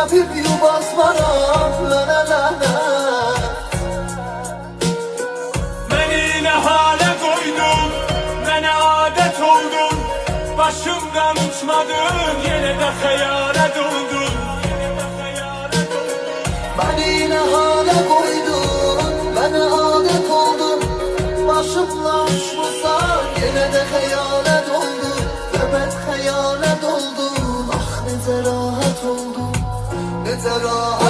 Sebep yuvazlaram lanet. Beni ne hale koydun, bana adet oldun. Başımdan uçmadın, yine de hayalet oldun. Beni ne hale koydun, bana adet oldun. Başımla uçmasan yine de hayalet oldun. Evet hayalet oldun. Ah ne rahat oldun, ne rahat.